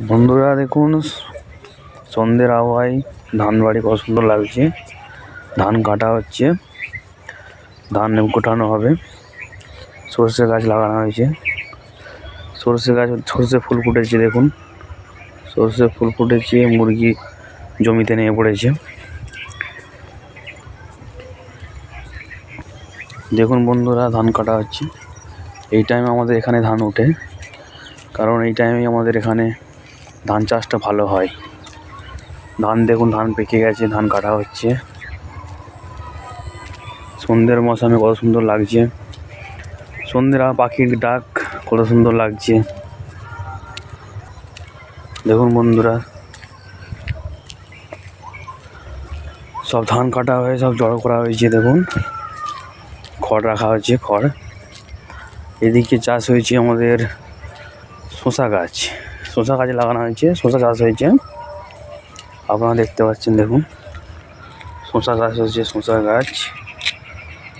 বন্ধুরা দেখুন, সন্ধ্যের আবহাওয়ায় ধান বাড়ি কত সুন্দর লাগছে। ধান কাটা হচ্ছে, ধান কোটানো হবে। সর্ষে গাছ লাগানো হয়েছে, সর্ষে ফুল ফুটেছে। দেখুন, সর্ষে ফুল ফুটেছে, মুরগি জমিতে নেমে পড়েছে। দেখুন বন্ধুরা, ধান কাটা হচ্ছে। এই টাইমে আমাদের এখানে ধান ওঠে, কারণ এই টাইমে আমাদের এখানে ধান চাষটা ভালো হয়। ধান দেখুন, ধান পেকে গেছে, ধান কাটা হচ্ছে। সন্ধ্যের মৌসুমে কত সুন্দর লাগছে। সন্ধ্যের পাখির ডাক কত সুন্দর লাগছে। দেখুন বন্ধুরা, সব ধান কাটা হয়ে সব জড়ো করা হয়েছে। দেখুন, খড় রাখা হয়েছে, খড়। এদিকে চাষ হয়েছে আমাদের শসা গাছ লাগানো হয়েছে, শসা চাষ হয়েছে। আপনারা দেখতে পাচ্ছেন, দেখুন শসা গাছ হয়েছে। শসা গাছ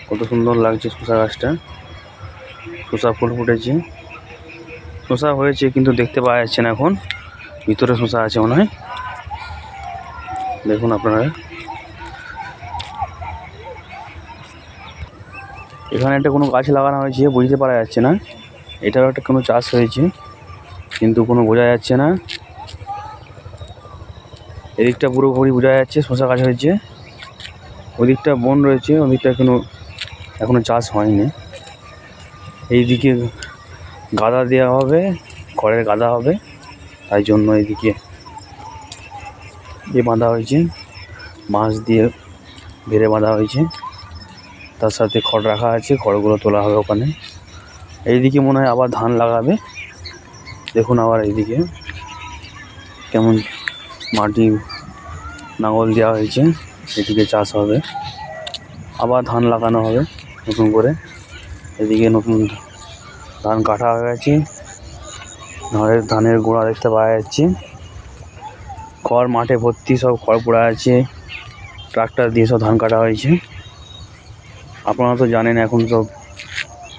কত সুন্দর লাগছে। শসা গাছটা, শসা ফুল ফুটেছে। শসা হয়েছে কিন্তু দেখতে পাওয়া যাচ্ছে না এখন, ভিতরে শসা আছে মনে হয়। দেখুন আপনারা, এখানে একটা কোনো গাছ লাগানো হয়েছে, বুঝতে পারা যাচ্ছে না। এটাও একটা কোনো চাষ হয়েছে, কিন্তু কোনো বোঝা যাচ্ছে না। এদিকটা পুরোপুরি বোঝা যাচ্ছে শসা গাছ হয়েছে, ওদিকটা বন রয়েছে, ওদিকটা এখনো চাষ হয়নি। এইদিকে গাদা দেওয়া হবে, খড়ের গাদা হবে, তাই জন্য এইদিকে বাঁধা হয়েছে, বাঁশ দিয়ে ঘিরে বাঁধা হয়েছে। তার সাথে খড় রাখা আছে, খড়গুলো তোলা হবে ওখানে। এইদিকে মনে হয় আবার ধান লাগাবে। দেখুন আবার এইদিকে কেমন মাটি লাঙল দেওয়া হয়েছে, এদিকে চাষ হবে, আবার ধান লাগানো হবে নতুন করে। এদিকে নতুন ধান কাটা হয়ে গেছে, ধানের গোড়া দেখতে পাওয়া যাচ্ছে। খড় মাঠে ভর্তি, সব খড় পড়ে আছে। ট্রাক্টর দিয়ে সব ধান কাটা হয়েছে। আপনারা তো জানেন এখন সব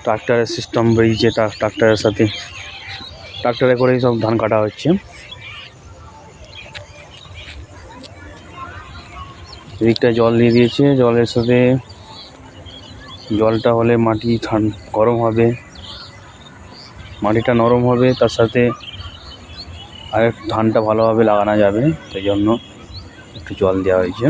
ট্রাক্টরের সিস্টেম বেরিয়েছে, ট্রাক্টরের সাথে ট্রাক্টরে করেই সব ধান কাটা হচ্ছে। এদিকটা জল দিয়ে দিয়েছে, জলের সাথে জলটা হলে মাটি গরম হবে, মাটিটা নরম হবে, তার সাথে আর ধানটা ভালোভাবে লাগানো যাবে, তাই জন্য একটু জল দেওয়া হয়েছে।